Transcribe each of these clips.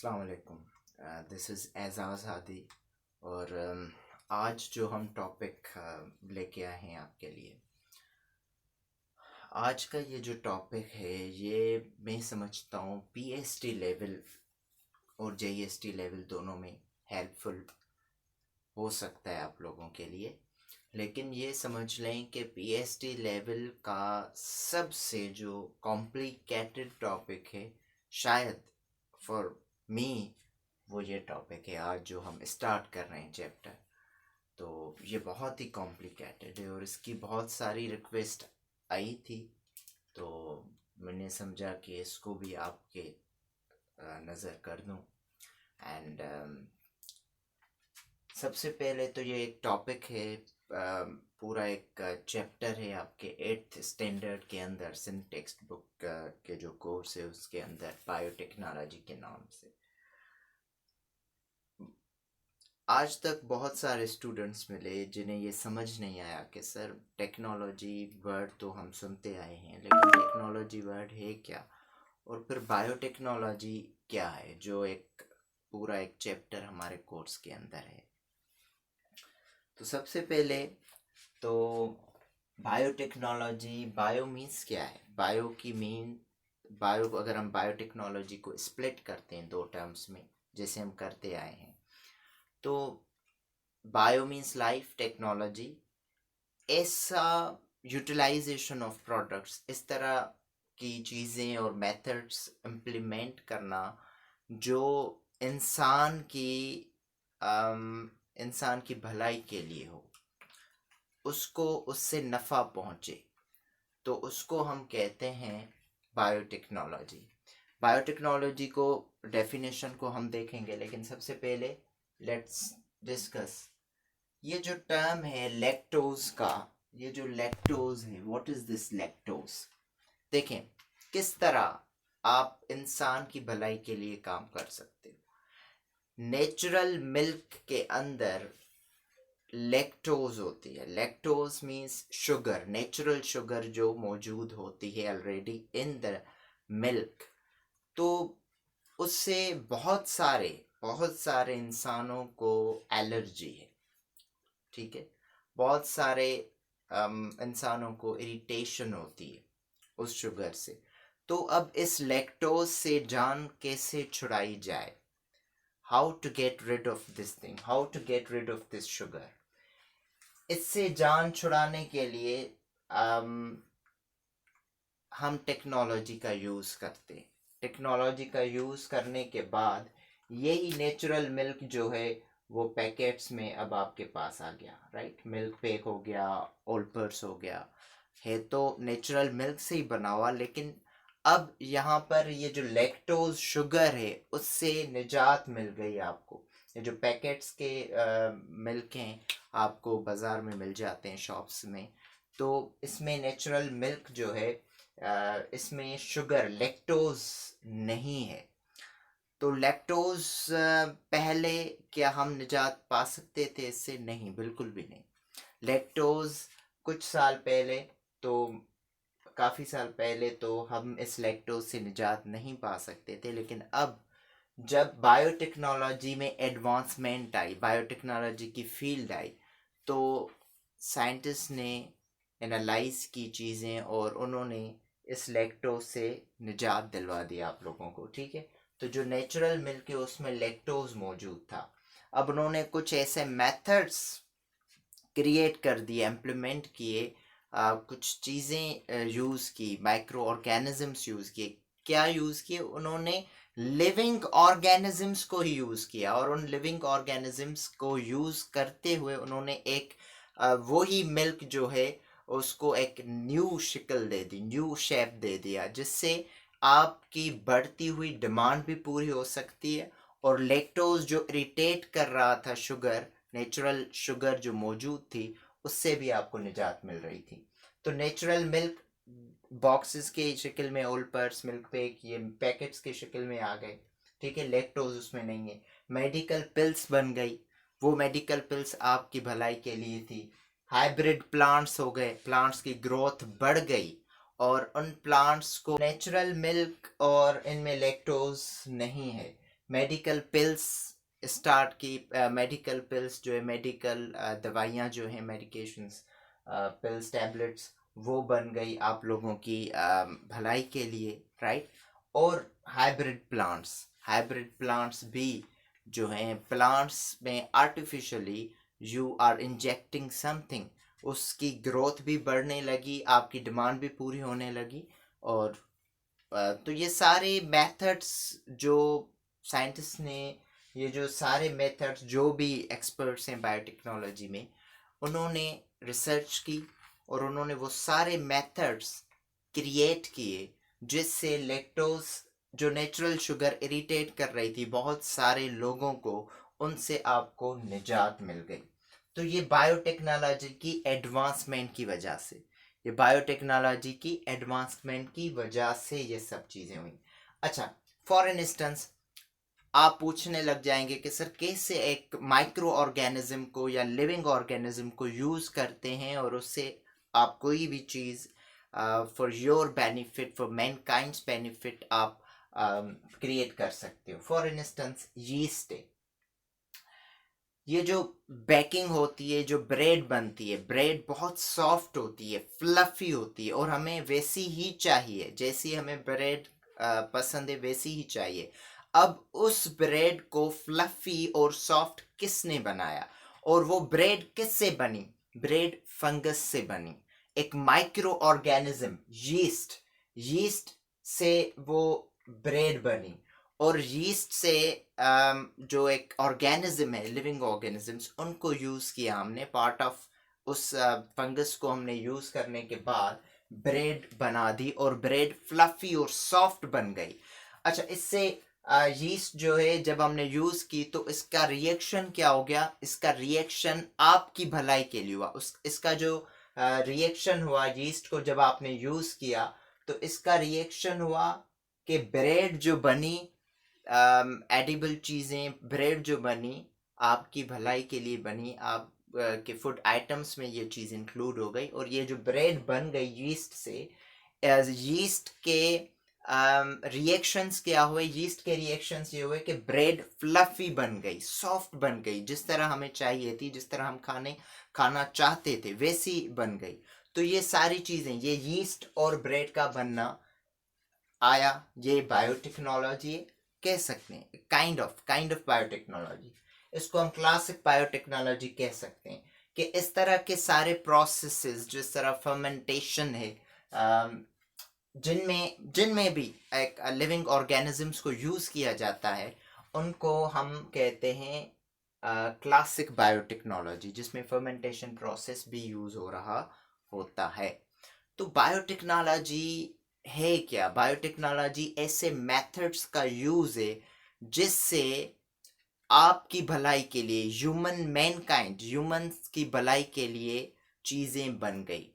अस्सलाम वालेकुम। This is एजाज़ हादी और आज जो हम टॉपिक लेके आए हैं आपके लिए, आज का ये जो टॉपिक है ये मैं समझता हूँ पीएचडी लेवल और जेईएसटी लेवल दोनों में हेल्पफुल हो सकता है आप लोगों के लिए। लेकिन ये समझ लें कि पीएचडी लेवल का सबसे जो कॉम्प्लिकेटेड टॉपिक है, शायद फॉर मी, वो ये टॉपिक है आज जो हम स्टार्ट कर रहे हैं चैप्टर। तो ये बहुत ही कॉम्प्लिकेटेड है और इसकी बहुत सारी रिक्वेस्ट आई थी, तो मैंने समझा कि इसको भी आपके नज़र कर दूं। एंड सबसे पहले तो ये एक टॉपिक है, पूरा एक चैप्टर है आपके 8th स्टैंडर्ड के अंदर, सिन टेक्स्ट बुक के जो कोर्स है उसके अंदर, बायोटेक्नोलॉजी के नाम से। आज तक बहुत सारे स्टूडेंट्स मिले जिन्हें ये समझ नहीं आया कि सर टेक्नोलॉजी वर्ड तो हम सुनते आए हैं, लेकिन टेक्नोलॉजी वर्ड है क्या, और फिर बायोटेक्नोलॉजी क्या है, जो एक पूरा एक चैप्टर हमारे कोर्स के अंदर है। तो सबसे पहले तो बायोटेक्नोलॉजी, बायो मीन्स क्या है? बायो की मीन, बायो अगर हम बायोटेक्नोलॉजी को स्प्लिट करते हैं दो टर्म्स में जैसे हम करते आए हैं, तो बायो मीन्स लाइफ, टेक्नोलॉजी ऐसा यूटिलाइजेशन ऑफ प्रोडक्ट्स, इस तरह की चीज़ें और मेथड्स इम्प्लीमेंट करना जो इंसान की इंसान की भलाई के लिए हो, उसको उससे नफ़ा पहुँचे, तो उसको हम कहते हैं बायोटेक्नोलॉजी। बायोटेक्नोलॉजी को डेफिनेशन को हम देखेंगे, लेकिन सबसे पहले लेट्स डिस्कस ये जो टर्म है लैक्टोज का। ये जो लैक्टोज है, व्हाट इज दिस लैक्टोज? देखें किस तरह आप इंसान की भलाई के लिए काम कर सकते हो। नेचुरल मिल्क के अंदर लैक्टोज होती है। Lactose means sugar, natural sugar जो मौजूद होती है ऑलरेडी इन द मिल्क। तो उससे बहुत सारे इंसानों को एलर्जी है, ठीक है। बहुत सारे इंसानों को इरिटेशन होती है उस शुगर से। तो अब इस लैक्टोज से जान कैसे छुड़ाई जाए? How to get rid of this thing, how to get rid of this sugar? इससे जान छुड़ाने के लिए हम टेक्नोलॉजी का यूज़ करते हैं। टेक्नोलॉजी का यूज़ करने के बाद यही नेचुरल मिल्क जो है वो पैकेट्स में अब आपके पास आ गया, राइट। मिल्क पेक हो गया, ओल्पर्स हो गया, है तो नेचुरल मिल्क से ही बना हुआ, लेकिन अब यहाँ पर ये जो लैक्टोज शुगर है उससे निजात मिल गई आपको। ये जो पैकेट्स के मिल्क हैं आपको बाज़ार में मिल जाते हैं, शॉप्स में, तो इसमें नेचुरल मिल्क जो है इसमें शुगर, लैक्टोज नहीं है। तो लैक्टोज पहले क्या हम निजात पा सकते थे इससे? नहीं, बिल्कुल भी नहीं। लैक्टोज कुछ साल पहले, तो काफ़ी साल पहले तो हम इस लैक्टोज से निजात नहीं पा सकते थे, लेकिन अब जब बायोटेक्नोलॉजी में एडवांसमेंट आई, बायोटेक्नोलॉजी की फील्ड आई, तो साइंटिस्ट ने एनालाइज की चीज़ें और उन्होंने इस लैक्टोज से निजात दिलवा दी आप लोगों को, ठीक है। तो जो नेचुरल मिल्क है उसमें लैक्टोज मौजूद था। अब उन्होंने कुछ ऐसे मेथड्स क्रिएट कर दिए, इम्प्लीमेंट किए, कुछ चीज़ें यूज़ की, माइक्रो ऑर्गेनिजम्स यूज़ किए। क्या यूज़ किए उन्होंने? लिविंग ऑर्गेनिजम्स को ही यूज़ किया, और उन लिविंग ऑर्गेनिजम्स को यूज़ करते हुए उन्होंने एक वही मिल्क जो है उसको एक न्यू शक्ल दे दी, न्यू शेप दे दिया, जिससे आपकी बढ़ती हुई डिमांड भी पूरी हो सकती है, और लैक्टोज जो इरिटेट कर रहा था शुगर, नेचुरल शुगर जो मौजूद थी, उससे भी आपको निजात मिल रही थी। तो नेचुरल मिल्क बॉक्सेस के शक्ल में, ओल्पर्स, मिल्क पेक, ये पैकेट्स के शक्ल में आ गए, ठीक है। लैक्टोज उसमें नहीं है। मेडिकल पिल्स बन गई, वो मेडिकल पिल्स आपकी भलाई के लिए थी। हाइब्रिड प्लांट्स हो गए, प्लांट्स की ग्रोथ बढ़ गई, और उन प्लांट्स को नेचुरल मिल्क और इनमें लैक्टोज नहीं है, मेडिकल पिल्स स्टार्ट की। मेडिकल पिल्स जो है, मेडिकल दवाइयाँ जो हैं, मेडिकेशंस, पिल्स, टैबलेट्स, वो बन गई आप लोगों की भलाई के लिए, राइट। और हाइब्रिड प्लांट्स भी जो हैं, प्लांट्स में artificially you are injecting something, उसकी ग्रोथ भी बढ़ने लगी, आपकी डिमांड भी पूरी होने लगी। और तो ये सारे मेथड्स जो साइंटिस्ट ने, ये जो सारे मेथड्स जो भी एक्सपर्ट्स हैं बायोटेक्नोलॉजी में, उन्होंने रिसर्च की और उन्होंने वो सारे मेथड्स क्रिएट किए जिससे लैक्टोज, जो नेचुरल शुगर इरिटेट कर रही थी बहुत सारे लोगों को, उनसे आपको निजात मिल गई। तो ये बायोटेक्नोलॉजी की एडवांसमेंट की वजह से, ये बायोटेक्नोलॉजी की एडवांसमेंट की वजह से ये सब चीज़ें हुई। अच्छा, फॉर इंस्टेंस आप पूछने लग जाएंगे कि सर कैसे एक माइक्रो ऑर्गेनिज्म को या लिविंग ऑर्गेनिज्म को यूज़ करते हैं और उससे आप कोई भी चीज़ for your benefit, for mankind's benefit आप क्रिएट कर सकते हो। फॉर इंस्टेंस यीस्ट है, ये जो बेकिंग होती है, जो ब्रेड बनती है, ब्रेड बहुत सॉफ्ट होती है, फ्लफी होती है, और हमें वैसी ही चाहिए, जैसी हमें ब्रेड पसंद है वैसी ही चाहिए। अब उस ब्रेड को फ्लफी और सॉफ्ट किसने बनाया, और वो ब्रेड किससे बनी? ब्रेड फंगस से बनी, एक माइक्रो ऑर्गेनिज्म यीस्ट से वो ब्रेड बनी। और यीस्ट से जो एक ऑर्गेनिज्म है, लिविंग ऑर्गेनिजम्स, उनको यूज़ किया हमने, पार्ट ऑफ उस फंगस को हमने यूज़ करने के बाद ब्रेड बना दी और ब्रेड फ्लफी और सॉफ्ट बन गई। अच्छा, इससे यीस्ट जो है जब हमने यूज़ की तो इसका रिएक्शन क्या हो गया? इसका रिएक्शन आपकी भलाई के लिए हुआ। इसका जो रिएक्शन हुआ यीस्ट को जब आपने यूज़ किया, तो इसका रिएक्शन हुआ कि ब्रेड जो बनी, एडिबल चीज़ें, ब्रेड जो बनी आपकी भलाई के लिए बनी, आप के फूड आइटम्स में ये चीज़ इंक्लूड हो गई। और ये जो ब्रेड बन गई यीस्ट से, यीस्ट के रिएक्शंस क्या हुए? यीस्ट के रिएक्शंस ये हुए कि ब्रेड फ्लफी बन गई, सॉफ्ट बन गई, जिस तरह हमें चाहिए थी, जिस तरह हम खाना चाहते थे वैसी बन गई। तो ये सारी चीज़ें, ये यीस्ट और ब्रेड का बनना आया, ये बायोटेक्नोलॉजी कह सकते हैं, काइंड ऑफ बायोटेक्नोलॉजी। इसको हम क्लासिक बायोटेक्नोलॉजी कह सकते हैं कि इस तरह के सारे प्रोसेसेस, जिस तरह फर्मेंटेशन है, जिनमें भी एक लिविंग ऑर्गेनिजम्स को यूज़ किया जाता है, उनको हम कहते हैं क्लासिक बायोटेक्नोलॉजी, जिसमें फर्मेंटेशन प्रोसेस भी यूज़ हो रहा होता है। तो बायोटेक्नोलॉजी है क्या? बायोटेक्नोलॉजी ऐसे मेथड्स का यूज़ है जिससे आपकी भलाई के लिए, ह्यूमंस की भलाई के लिए चीज़ें बन गई।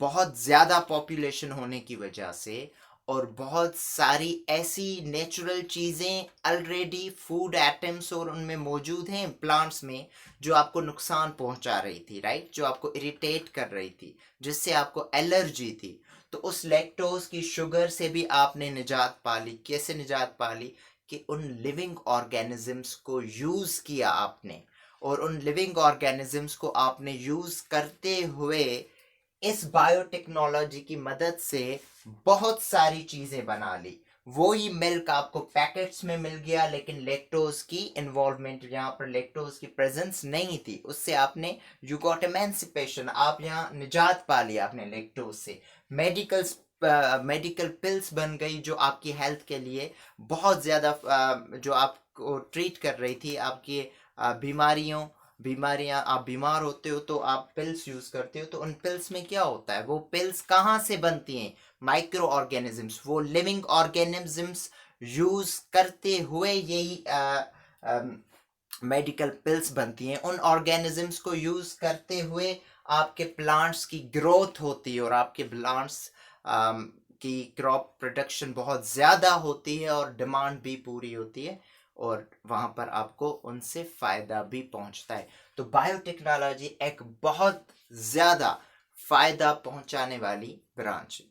बहुत ज़्यादा पॉपुलेशन होने की वजह से और बहुत सारी ऐसी नेचुरल चीज़ें ऑलरेडी फूड आइटम्स और उनमें मौजूद हैं प्लांट्स में, जो आपको नुकसान पहुंचा रही थी, राइट, जो आपको इरिटेट कर रही थी, जिससे आपको एलर्जी थी। तो उस लैक्टोज की शुगर से भी आपने निजात पा ली। कैसे निजात पा ली? कि उन लिविंग ऑर्गेनिजम्स को यूज़ किया आपने, और उन लिविंग ऑर्गेनिजम्स को आपने यूज़ करते हुए इस बायोटेक्नोलॉजी की मदद से बहुत सारी चीज़ें बना ली। वो ही मिल्क आपको पैकेट्स में मिल गया, लेकिन लैक्टोज की इन्वॉल्वमेंट, यहाँ पर लैक्टोज की प्रेजेंस नहीं थी, उससे आपने यू गॉट एमेंसिपेशन, आप यहाँ निजात पा लिया आपने लैक्टोज से। मेडिकल पिल्स बन गई जो आपकी हेल्थ के लिए बहुत ज़्यादा, जो आपको ट्रीट कर रही थी, आपकी बीमारियां, आप बीमार होते हो तो आप पिल्स यूज़ करते हो। तो उन पिल्स में क्या होता है? वो पिल्स कहाँ से बनती हैं? माइक्रो ऑर्गेनिजम्स, वो लिविंग ऑर्गेनिजम्स यूज़ करते हुए यही मेडिकल पिल्स बनती हैं। उन ऑर्गेनिजम्स को यूज़ करते हुए आपके प्लांट्स की ग्रोथ होती है और आपके प्लांट्स की क्रॉप प्रोडक्शन बहुत ज़्यादा होती है और डिमांड भी पूरी होती है, और वहाँ पर आपको उनसे फ़ायदा भी पहुँचता है। तो बायोटेक्नोलॉजी एक बहुत ज़्यादा फ़ायदा पहुँचाने वाली ब्रांच है।